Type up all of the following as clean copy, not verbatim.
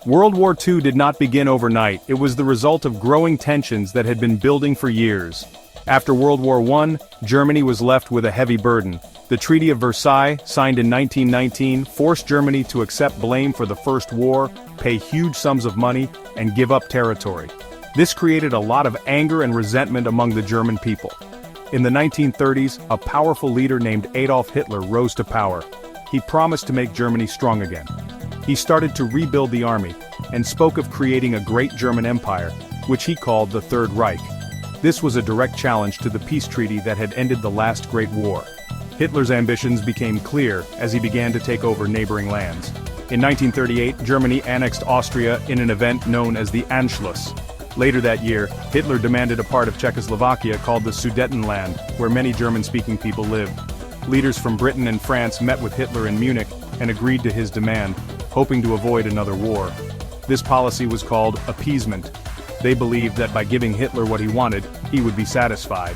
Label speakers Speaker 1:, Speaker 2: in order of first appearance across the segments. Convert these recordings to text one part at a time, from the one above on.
Speaker 1: World War II did not begin overnight. It was the result of growing tensions that had been building for years. After World War I, Germany was left with a heavy burden. The Treaty of Versailles, signed in 1919, forced Germany to accept blame for the First War, pay huge sums of money, and give up territory. This created a lot of anger and resentment among the German people. In the 1930s, a powerful leader named Adolf Hitler rose to power. He promised to make Germany strong again. He started to rebuild the army, and spoke of creating a great German empire, which he called the Third Reich. This was a direct challenge to the peace treaty that had ended the last Great War. Hitler's ambitions became clear as he began to take over neighboring lands. In 1938, Germany annexed Austria in an event known as the Anschluss. Later that year, Hitler demanded a part of Czechoslovakia called the Sudetenland, where many German-speaking people lived. Leaders from Britain and France met with Hitler in Munich and agreed to his demand, hoping to avoid another war. This policy was called appeasement. They believed that by giving Hitler what he wanted, he would be satisfied.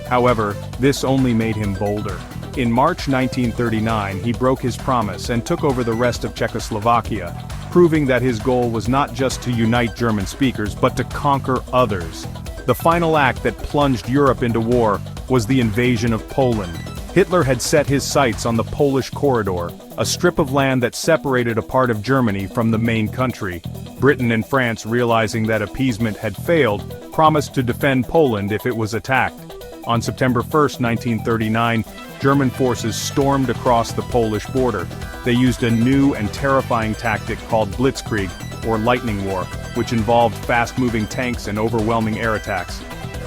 Speaker 1: However, this only made him bolder. In March 1939, he broke his promise and took over the rest of Czechoslovakia, proving that his goal was not just to unite German speakers but to conquer others. The final act that plunged Europe into war was the invasion of Poland. Hitler had set his sights on the Polish Corridor, a strip of land that separated a part of Germany from the main country. Britain and France, realizing that appeasement had failed, promised to defend Poland if it was attacked. On September 1, 1939, German forces stormed across the Polish border. They used a new and terrifying tactic called Blitzkrieg, or lightning war, which involved fast-moving tanks and overwhelming air attacks.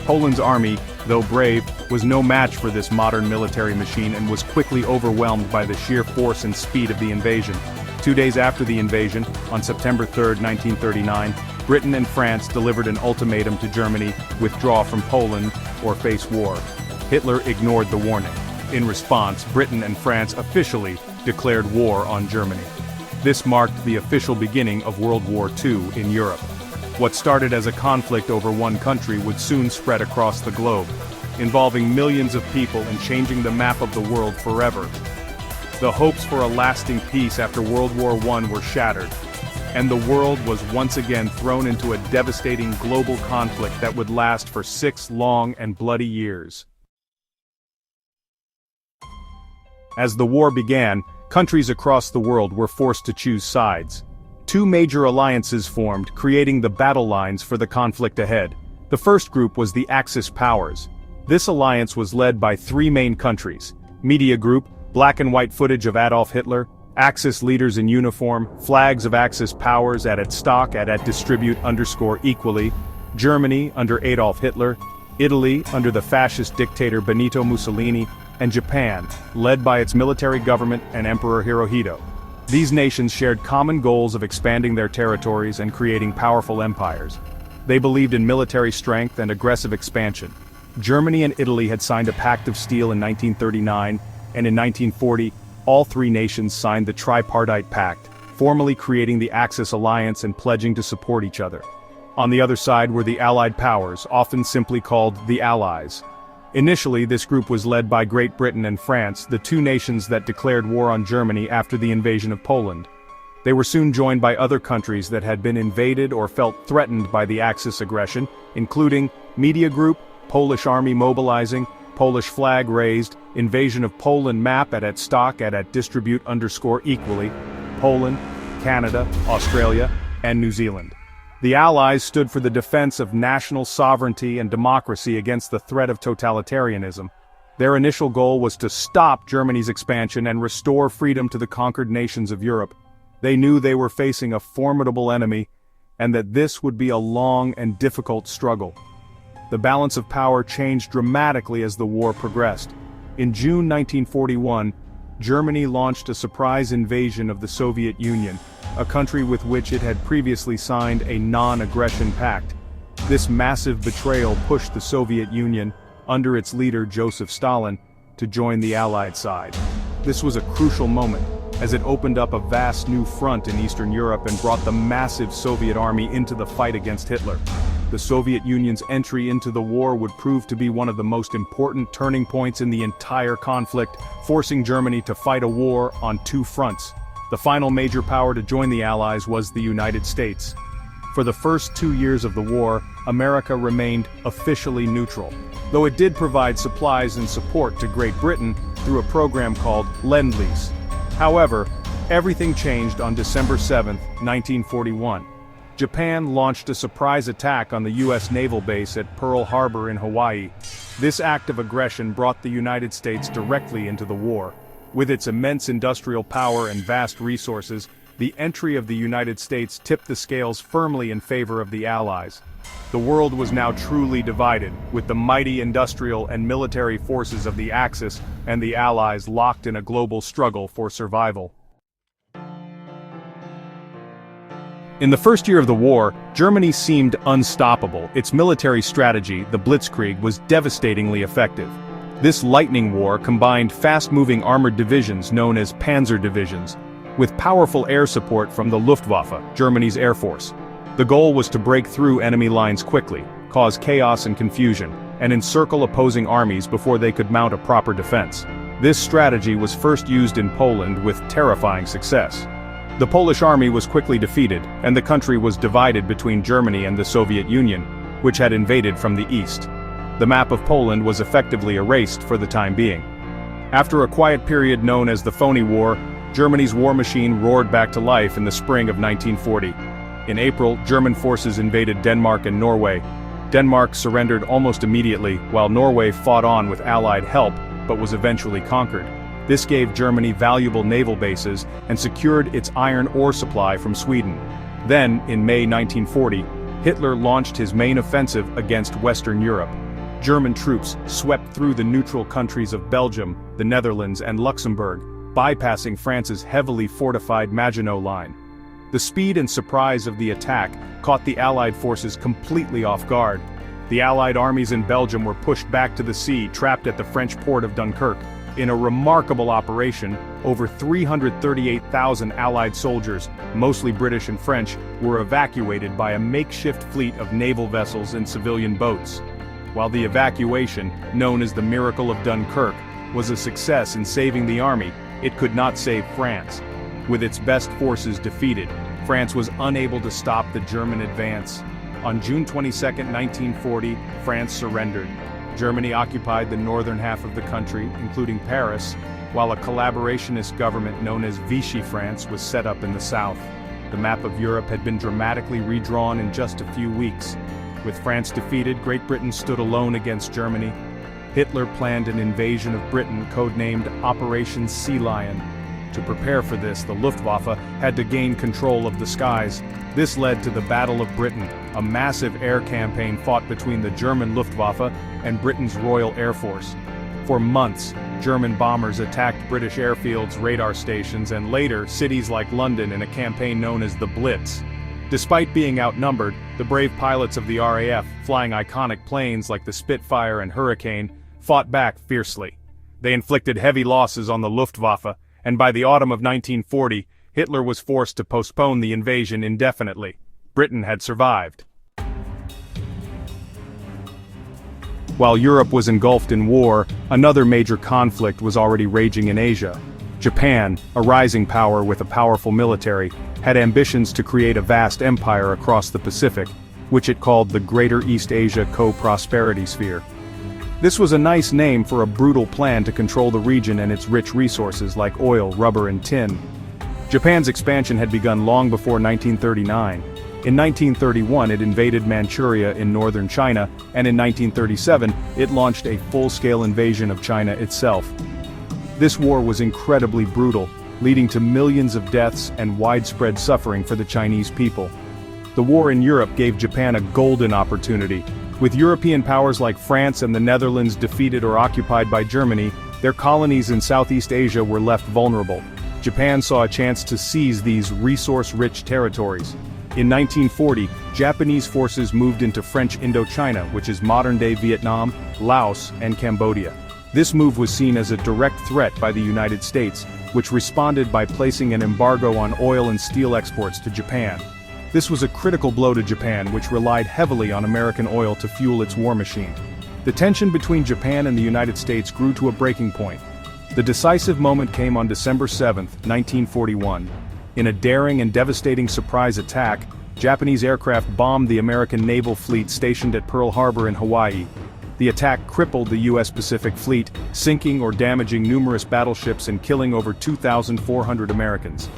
Speaker 1: Poland's army, though brave, was no match for this modern military machine and was quickly overwhelmed by the sheer force and speed of the invasion. 2 days after the invasion, on September 3, 1939, Britain and France delivered an ultimatum to Germany: withdraw from Poland or face war. Hitler ignored the warning. In response, Britain and France officially declared war on Germany. This marked the official beginning of World War II in Europe. What started as a conflict over one country would soon spread across the globe, involving millions of people and changing the map of the world forever. The hopes for a lasting peace after World War I were shattered, and the world was once again thrown into a devastating global conflict that would last for 6 long and bloody years. As the war began, countries across the world were forced to choose sides. 2 major alliances formed, creating the battle lines for the conflict ahead. The first group was the Axis powers. This alliance was led by 3 main countries: Media Group, black and white footage of Adolf Hitler; Axis leaders in uniform, flags of Axis powers at stock at distribute_equally; Germany under Adolf Hitler; Italy under the fascist dictator Benito Mussolini; and Japan, led by its military government and Emperor Hirohito. These nations shared common goals of expanding their territories and creating powerful empires. They believed in military strength and aggressive expansion. Germany and Italy had signed a Pact of Steel in 1939, and in 1940, all 3 nations signed the Tripartite Pact, formally creating the Axis alliance and pledging to support each other. On the other side were the Allied powers, often simply called the Allies. Initially, this group was led by Great Britain and France, the 2 nations that declared war on Germany after the invasion of Poland. They were soon joined by other countries that had been invaded or felt threatened by the Axis aggression, including Media Group, Polish army mobilizing, Polish flag raised, invasion of Poland map at stock at distribute_equally, Poland, Canada, Australia, and New Zealand. The Allies stood for the defense of national sovereignty and democracy against the threat of totalitarianism. Their initial goal was to stop Germany's expansion and restore freedom to the conquered nations of Europe. They knew they were facing a formidable enemy, and that this would be a long and difficult struggle. The balance of power changed dramatically as the war progressed. In June 1941, Germany launched a surprise invasion of the Soviet Union, a country with which it had previously signed a non-aggression pact. This massive betrayal pushed the Soviet Union, under its leader Joseph Stalin, to join the Allied side. This was a crucial moment, as it opened up a vast new front in Eastern Europe and brought the massive Soviet army into the fight against Hitler. The Soviet Union's entry into the war would prove to be one of the most important turning points in the entire conflict, forcing Germany to fight a war on 2 fronts. The final major power to join the Allies was the United States. For the first 2 years of the war, America remained officially neutral, though it did provide supplies and support to Great Britain through a program called Lend-Lease. However, everything changed on December 7, 1941. Japan launched a surprise attack on the U.S. naval base at Pearl Harbor in Hawaii. This act of aggression brought the United States directly into the war. With its immense industrial power and vast resources, the entry of the United States tipped the scales firmly in favor of the Allies. The world was now truly divided, with the mighty industrial and military forces of the Axis and the Allies locked in a global struggle for survival. In the first year of the war, Germany seemed unstoppable. Its military strategy, the Blitzkrieg, was devastatingly effective. This lightning war combined fast-moving armored divisions known as panzer divisions, with powerful air support from the Luftwaffe, Germany's air force. The goal was to break through enemy lines quickly, cause chaos and confusion, and encircle opposing armies before they could mount a proper defense. This strategy was first used in Poland with terrifying success. The Polish army was quickly defeated, and the country was divided between Germany and the Soviet Union, which had invaded from the east. The map of Poland was effectively erased for the time being. After a quiet period known as the Phony War, Germany's war machine roared back to life in the spring of 1940. In April, German forces invaded Denmark and Norway. Denmark surrendered almost immediately, while Norway fought on with Allied help, but was eventually conquered. This gave Germany valuable naval bases and secured its iron ore supply from Sweden. Then, in May 1940, Hitler launched his main offensive against Western Europe. German troops swept through the neutral countries of Belgium, the Netherlands, and Luxembourg, bypassing France's heavily fortified Maginot Line. The speed and surprise of the attack caught the Allied forces completely off guard. The Allied armies in Belgium were pushed back to the sea, trapped at the French port of Dunkirk. In a remarkable operation, over 338,000 Allied soldiers, mostly British and French, were evacuated by a makeshift fleet of naval vessels and civilian boats. While the evacuation, known as the Miracle of Dunkirk, was a success in saving the army, it could not save France. With its best forces defeated, France was unable to stop the German advance. On June 22, 1940, France surrendered. Germany occupied the northern half of the country, including Paris, while a collaborationist government known as Vichy France was set up in the south. The map of Europe had been dramatically redrawn in just a few weeks. With France defeated, Great Britain stood alone against Germany. Hitler planned an invasion of Britain codenamed Operation Sea Lion. To prepare for this, the Luftwaffe had to gain control of the skies. This led to the Battle of Britain, a massive air campaign fought between the German Luftwaffe and Britain's Royal Air Force. For months, German bombers attacked British airfields, radar stations, and later cities like London in a campaign known as the Blitz. Despite being outnumbered, the brave pilots of the RAF, flying iconic planes like the Spitfire and Hurricane, fought back fiercely. They inflicted heavy losses on the Luftwaffe, and by the autumn of 1940, Hitler was forced to postpone the invasion indefinitely. Britain had survived. While Europe was engulfed in war, another major conflict was already raging in Asia. Japan, a rising power with a powerful military, had ambitions to create a vast empire across the Pacific, which it called the Greater East Asia Co-Prosperity Sphere. This was a nice name for a brutal plan to control the region and its rich resources like oil, rubber, and tin. Japan's expansion had begun long before 1939. In 1931 it invaded Manchuria in northern China, and in 1937 it launched a full-scale invasion of China itself. This war was incredibly brutal, leading to millions of deaths and widespread suffering for the Chinese people. The war in Europe gave Japan a golden opportunity. With European powers like France and the Netherlands defeated or occupied by Germany, their colonies in Southeast Asia were left vulnerable. Japan saw a chance to seize these resource-rich territories. In 1940, Japanese forces moved into French Indochina, which is modern-day Vietnam, Laos, and Cambodia. This move was seen as a direct threat by the United States, which responded by placing an embargo on oil and steel exports to Japan. This was a critical blow to Japan, which relied heavily on American oil to fuel its war machine. The tension between Japan and the United States grew to a breaking point. The decisive moment came on December 7, 1941. In a daring and devastating surprise attack, Japanese aircraft bombed the American naval fleet stationed at Pearl Harbor in Hawaii. The attack crippled the U.S. Pacific Fleet, sinking or damaging numerous battleships and killing over 2,400 Americans.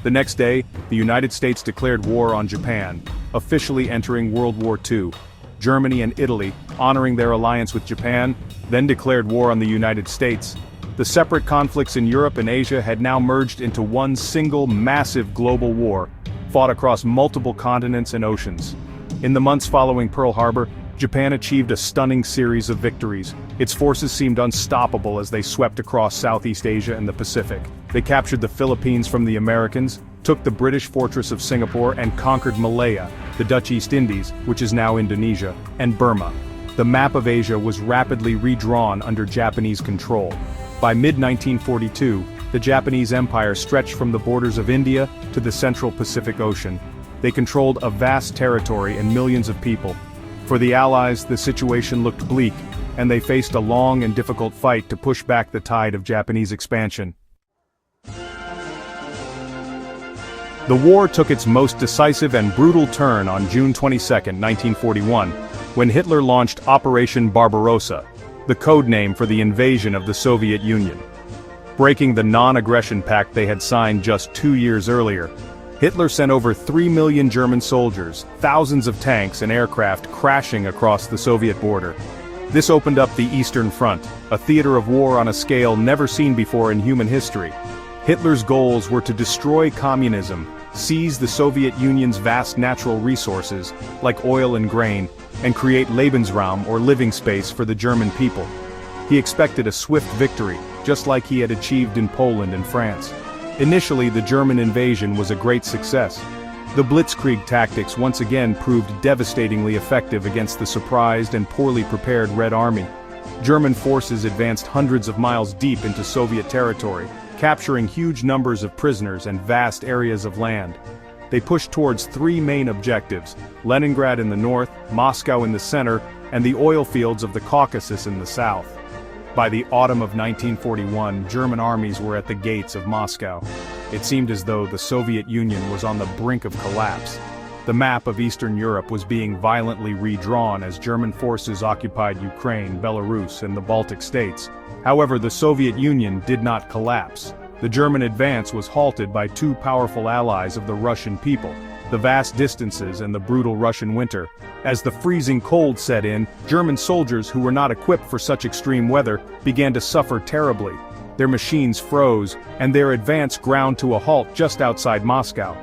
Speaker 1: The next day, the United States declared war on Japan, officially entering World War II. Germany and Italy, honoring their alliance with Japan, then declared war on the United States. The separate conflicts in Europe and Asia had now merged into one single massive global war, fought across multiple continents and oceans. In the months following Pearl Harbor, Japan achieved a stunning series of victories. Its forces seemed unstoppable as they swept across Southeast Asia and the Pacific. They captured the Philippines from the Americans, took the British fortress of Singapore and conquered Malaya, the Dutch East Indies, which is now Indonesia, and Burma. The map of Asia was rapidly redrawn under Japanese control. By mid-1942, the Japanese Empire stretched from the borders of India to the central Pacific Ocean. They controlled a vast territory and millions of people. For the Allies, the situation looked bleak, and they faced a long and difficult fight to push back the tide of Japanese expansion. The war took its most decisive and brutal turn on June 22, 1941, when Hitler launched Operation Barbarossa, the code name for the invasion of the Soviet Union. Breaking the non-aggression pact they had signed just 2 years earlier, Hitler sent over 3 million German soldiers, thousands of tanks and aircraft crashing across the Soviet border. This opened up the Eastern Front, a theater of war on a scale never seen before in human history. Hitler's goals were to destroy communism, seize the Soviet Union's vast natural resources, like oil and grain, and create Lebensraum or living space for the German people. He expected a swift victory, just like he had achieved in Poland and France. Initially, the German invasion was a great success. The Blitzkrieg tactics once again proved devastatingly effective against the surprised and poorly prepared Red Army. German forces advanced hundreds of miles deep into Soviet territory, capturing huge numbers of prisoners and vast areas of land. They pushed towards 3 main objectives: Leningrad in the north, Moscow in the center, and the oil fields of the Caucasus in the south. By the autumn of 1941, German armies were at the gates of Moscow. It seemed as though the Soviet Union was on the brink of collapse. The map of Eastern Europe was being violently redrawn as German forces occupied Ukraine, Belarus, and the Baltic states. However, the Soviet Union did not collapse. The German advance was halted by 2 powerful allies of the Russian people: the vast distances and the brutal Russian winter. As the freezing cold set in, German soldiers who were not equipped for such extreme weather began to suffer terribly. Their machines froze, and their advance ground to a halt just outside Moscow.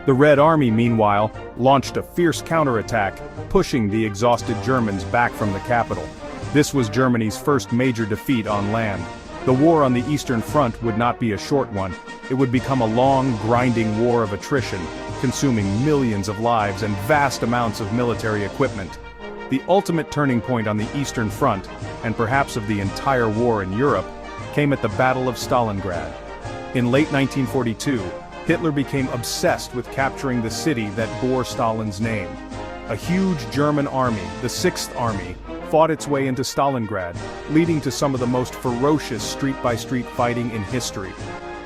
Speaker 1: The Red Army, meanwhile, launched a fierce counterattack, pushing the exhausted Germans back from the capital. This was Germany's first major defeat on land. The war on the Eastern Front would not be a short one. It would become a long, grinding war of attrition, consuming millions of lives and vast amounts of military equipment. The ultimate turning point on the Eastern Front, and perhaps of the entire war in Europe, came at the Battle of Stalingrad. In late 1942, Hitler became obsessed with capturing the city that bore Stalin's name. A huge German army, the Sixth Army, fought its way into Stalingrad, leading to some of the most ferocious street-by-street fighting in history.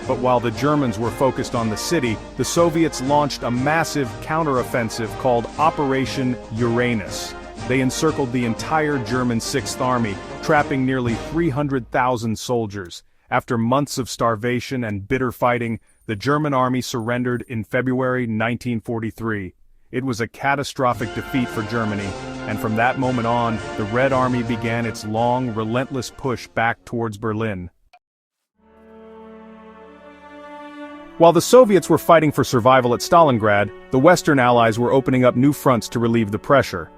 Speaker 1: But while the Germans were focused on the city, the Soviets launched a massive counteroffensive called Operation Uranus. They encircled the entire German Sixth Army, trapping nearly 300,000 soldiers. After months of starvation and bitter fighting, the German army surrendered in February 1943. It was a catastrophic defeat for Germany, and from that moment on, the Red Army began its long, relentless push back towards Berlin. While the Soviets were fighting for survival at Stalingrad, the Western Allies were opening up new fronts to relieve the pressure.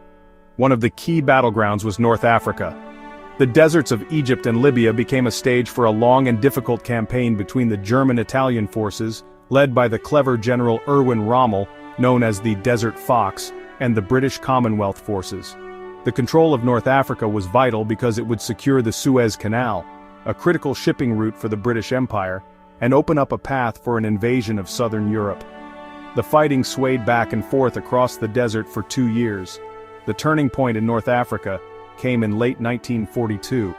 Speaker 1: One of the key battlegrounds was North Africa. The deserts of Egypt and Libya became a stage for a long and difficult campaign between the German-Italian forces, led by the clever General Erwin Rommel, known as the Desert Fox, and the British Commonwealth forces. The control of North Africa was vital because it would secure the Suez Canal, a critical shipping route for the British Empire, and open up a path for an invasion of southern Europe. The fighting swayed back and forth across the desert for 2 years. The turning point in North Africa came in late 1942.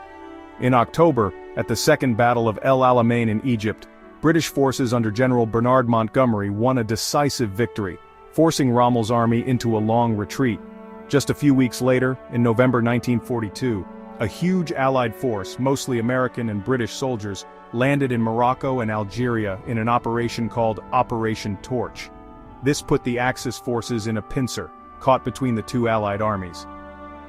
Speaker 1: In October, At the Second Battle of El Alamein in Egypt, British forces under General Bernard Montgomery won a decisive victory, forcing Rommel's army into a long retreat. Just a few weeks later, in November 1942, a huge Allied force, mostly American and British soldiers, landed in Morocco and Algeria in an operation called Operation Torch. This put the Axis forces in a pincer, caught between the two Allied armies.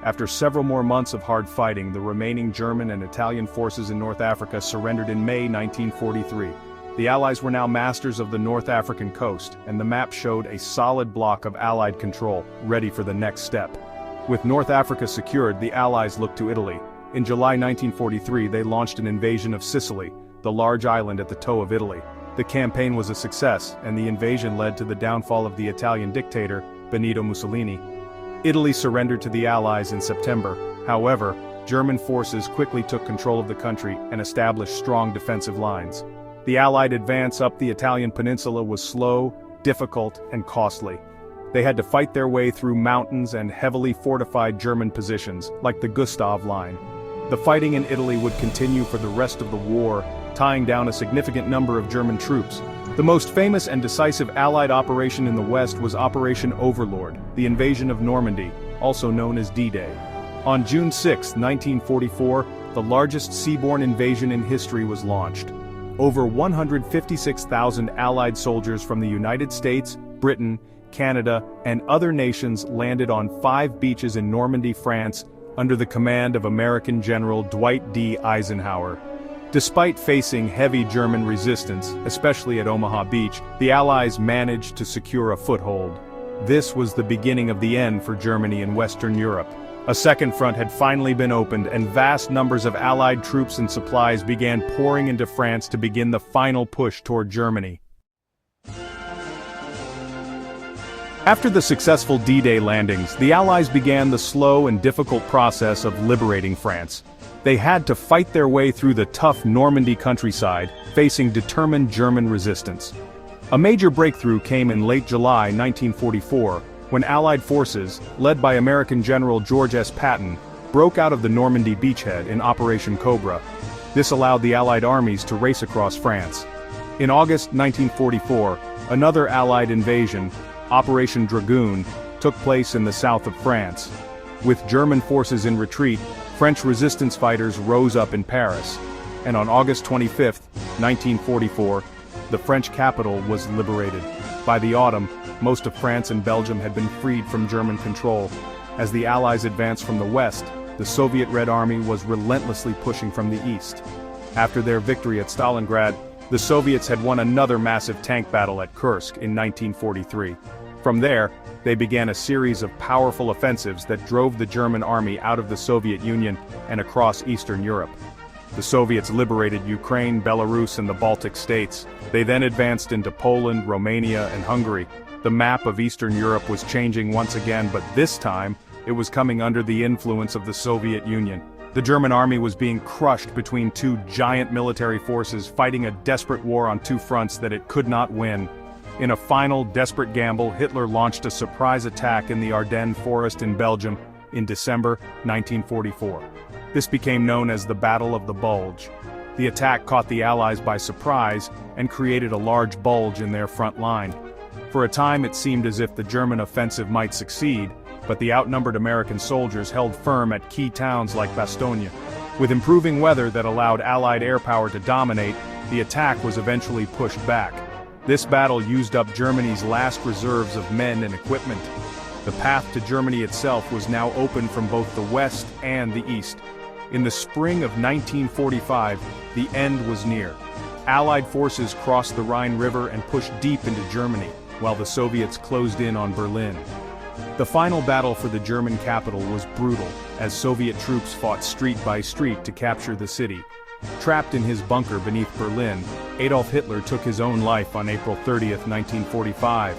Speaker 1: After several more months of hard fighting, the remaining German and Italian forces in North Africa surrendered in May 1943. The Allies were now masters of the North African coast, and the map showed a solid block of Allied control, ready for the next step. With North Africa secured, the Allies looked to Italy. In July 1943, they launched an invasion of Sicily, the large island at the toe of Italy. The campaign was a success, and the invasion led to the downfall of the Italian dictator, Benito Mussolini. Italy surrendered to the Allies in September. However, German forces quickly took control of the country and established strong defensive lines. The Allied advance up the Italian peninsula was slow, difficult, and costly. They had to fight their way through mountains and heavily fortified German positions, like the Gustav Line. The fighting in Italy would continue for the rest of the war, tying down a significant number of German troops. The most famous and decisive Allied operation in the West was Operation Overlord, the invasion of Normandy, also known as D-Day. On June 6, 1944, the largest seaborne invasion in history was launched. Over 156,000 Allied soldiers from the United States, Britain, Canada, and other nations landed on 5 beaches in Normandy, France, under the command of American General Dwight D. Eisenhower. Despite facing heavy German resistance, especially at Omaha Beach, the Allies managed to secure a foothold. This was the beginning of the end for Germany in Western Europe. A second front had finally been opened, and vast numbers of Allied troops and supplies began pouring into France to begin the final push toward Germany. After the successful D-Day landings, the Allies began the slow and difficult process of liberating France. They had to fight their way through the tough Normandy countryside, facing determined German resistance. A major breakthrough came in late July 1944, when Allied forces, led by American General George S. Patton, broke out of the Normandy beachhead in Operation Cobra. This allowed the Allied armies to race across France. In August 1944, another Allied invasion, Operation Dragoon, took place in the south of France. With German forces in retreat, French resistance fighters rose up in Paris, and on August 25, 1944, the French capital was liberated. By the autumn, most of France and Belgium had been freed from German control. As the Allies advanced from the west, the Soviet Red Army was relentlessly pushing from the east. After their victory at Stalingrad, the Soviets had won another massive tank battle at Kursk in 1943. From there, they began a series of powerful offensives that drove the German army out of the Soviet Union and across Eastern Europe. The Soviets liberated Ukraine, Belarus, and the Baltic states. They then advanced into Poland, Romania, and Hungary. The map of Eastern Europe was changing once again, but this time, it was coming under the influence of the Soviet Union. The German army was being crushed between two giant military forces fighting a desperate war on two fronts that it could not win. In a final, desperate gamble, Hitler launched a surprise attack in the Ardennes forest in Belgium in December 1944. This became known as the Battle of the Bulge. The attack caught the Allies by surprise and created a large bulge in their front line. For a time it seemed as if the German offensive might succeed, but the outnumbered American soldiers held firm at key towns like Bastogne. With improving weather that allowed Allied air power to dominate, the attack was eventually pushed back. This battle used up Germany's last reserves of men and equipment. The path to Germany itself was now open from both the west and the east. In the spring of 1945, the end was near. Allied forces crossed the Rhine River and pushed deep into Germany, while the Soviets closed in on Berlin. The final battle for the German capital was brutal, as Soviet troops fought street by street to capture the city. Trapped in his bunker beneath Berlin, Adolf Hitler took his own life on April 30, 1945.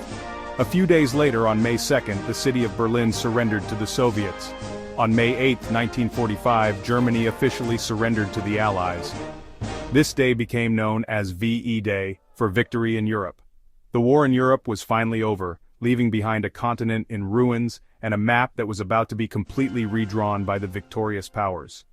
Speaker 1: A few days later, on May 2nd, the city of Berlin surrendered to the Soviets. On May 8, 1945, Germany officially surrendered to the Allies. This day became known as VE Day, for Victory in Europe. The war in Europe was finally over, leaving behind a continent in ruins and a map that was about to be completely redrawn by the victorious powers.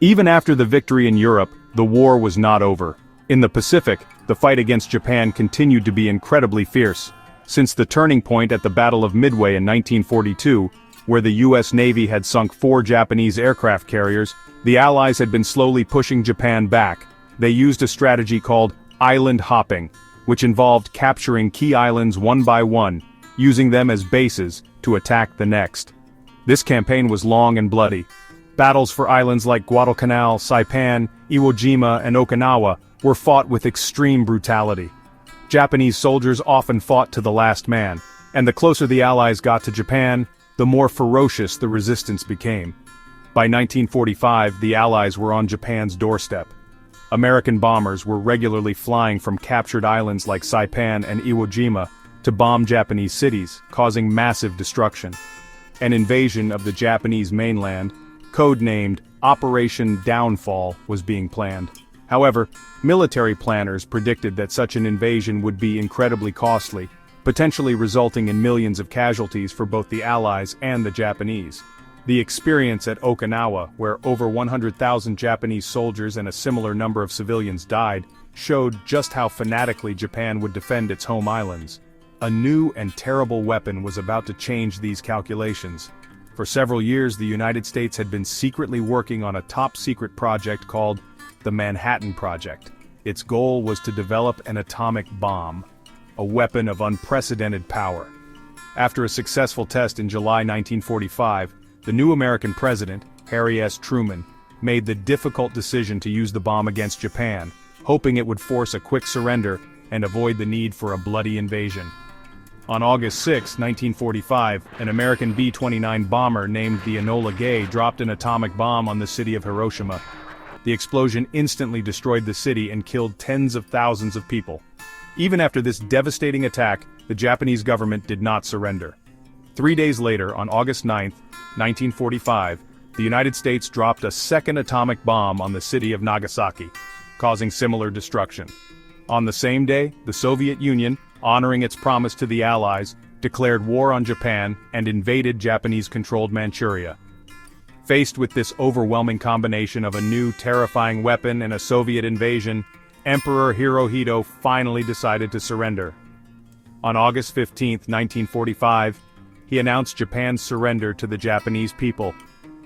Speaker 1: Even after the victory in Europe, the war was not over. In the Pacific, the fight against Japan continued to be incredibly fierce. Since the turning point at the Battle of Midway in 1942, where the U.S. Navy had sunk 4 Japanese aircraft carriers, the Allies had been slowly pushing Japan back. They used a strategy called island hopping, which involved capturing key islands one by one, using them as bases to attack the next. This campaign was long and bloody. Battles for islands like Guadalcanal, Saipan, Iwo Jima, and Okinawa were fought with extreme brutality. Japanese soldiers often fought to the last man, and the closer the Allies got to Japan, the more ferocious the resistance became. By 1945, the Allies were on Japan's doorstep. American bombers were regularly flying from captured islands like Saipan and Iwo Jima to bomb Japanese cities, causing massive destruction. An invasion of the Japanese mainland, codenamed Operation Downfall, was being planned. However, military planners predicted that such an invasion would be incredibly costly, potentially resulting in millions of casualties for both the Allies and the Japanese. The experience at Okinawa, where over 100,000 Japanese soldiers and a similar number of civilians died, showed just how fanatically Japan would defend its home islands. A new and terrible weapon was about to change these calculations. For several years, the United States had been secretly working on a top-secret project called the Manhattan Project. Its goal was to develop an atomic bomb, a weapon of unprecedented power. After a successful test in July 1945, the new American president, Harry S. Truman, made the difficult decision to use the bomb against Japan, hoping it would force a quick surrender and avoid the need for a bloody invasion. On August 6, 1945, an American B-29 bomber named the Enola Gay dropped an atomic bomb on the city of Hiroshima. The explosion instantly destroyed the city and killed tens of thousands of people. Even after this devastating attack, the Japanese government did not surrender. 3 days later, on August 9, 1945, the United States dropped a second atomic bomb on the city of Nagasaki, causing similar destruction. On the same day, the Soviet Union, honoring its promise to the Allies, declared war on Japan and invaded Japanese-controlled Manchuria. Faced with this overwhelming combination of a new terrifying weapon and a Soviet invasion, Emperor Hirohito finally decided to surrender. On August 15, 1945, he announced Japan's surrender to the Japanese people.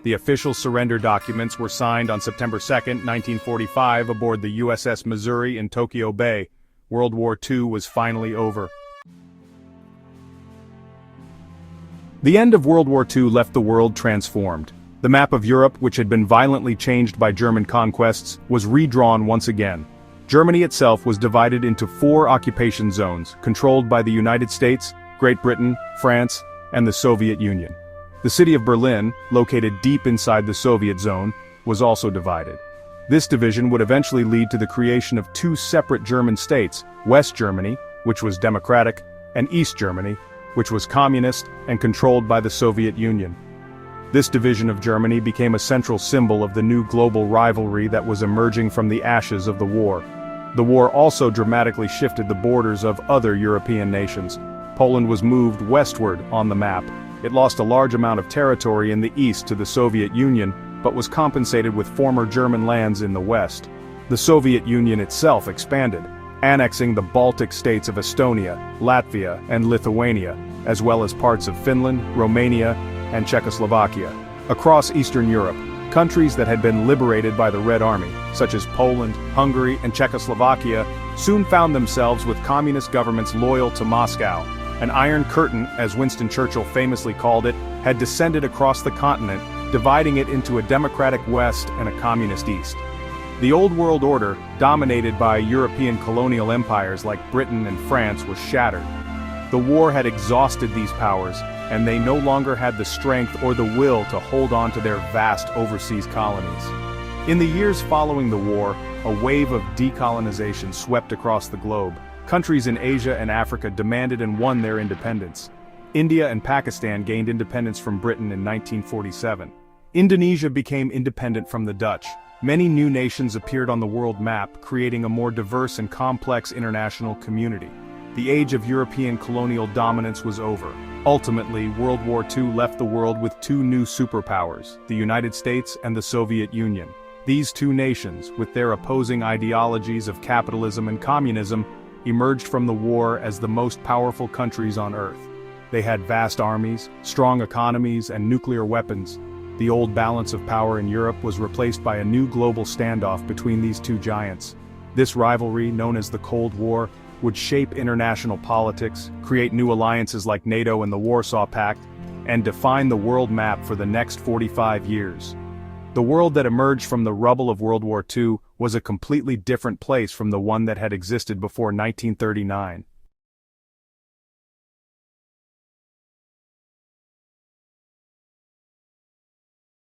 Speaker 1: The official surrender documents were signed on September 2, 1945 aboard the USS Missouri in Tokyo Bay. World War II was finally over. The end of World War II left the world transformed. The map of Europe, which had been violently changed by German conquests, was redrawn once again. Germany itself was divided into 4 occupation zones, controlled by the United States, Great Britain, France, and the Soviet Union. The city of Berlin, located deep inside the Soviet zone, was also divided. This division would eventually lead to the creation of 2 separate German states, West Germany, which was democratic, and East Germany, which was communist and controlled by the Soviet Union. This division of Germany became a central symbol of the new global rivalry that was emerging from the ashes of the war. The war also dramatically shifted the borders of other European nations. Poland was moved westward on the map. It lost a large amount of territory in the east to the Soviet Union, but was compensated with former German lands in the west. The Soviet Union itself expanded, annexing the Baltic states of Estonia, Latvia, and Lithuania, as well as parts of Finland, Romania, and Czechoslovakia. Across Eastern Europe, countries that had been liberated by the Red Army, such as Poland, Hungary, and Czechoslovakia, soon found themselves with communist governments loyal to Moscow. An Iron Curtain, as Winston Churchill famously called it, had descended across the continent, dividing it into a democratic West and a communist East. The Old World Order, dominated by European colonial empires like Britain and France, was shattered. The war had exhausted these powers, and they no longer had the strength or the will to hold on to their vast overseas colonies. In the years following the war, a wave of decolonization swept across the globe. Countries in Asia and Africa demanded and won their independence. India and Pakistan gained independence from Britain in 1947. Indonesia became independent from the Dutch. Many new nations appeared on the world map, creating a more diverse and complex international community. The age of European colonial dominance was over. Ultimately, World War II left the world with 2 new superpowers, the United States and the Soviet Union. These two nations, with their opposing ideologies of capitalism and communism, emerged from the war as the most powerful countries on Earth. They had vast armies, strong economies, and nuclear weapons. The old balance of power in Europe was replaced by a new global standoff between these two giants. This rivalry, known as the Cold War, would shape international politics, create new alliances like NATO and the Warsaw Pact, and define the world map for the next 45 years. The world that emerged from the rubble of World War II was a completely different place from the one that had existed before 1939.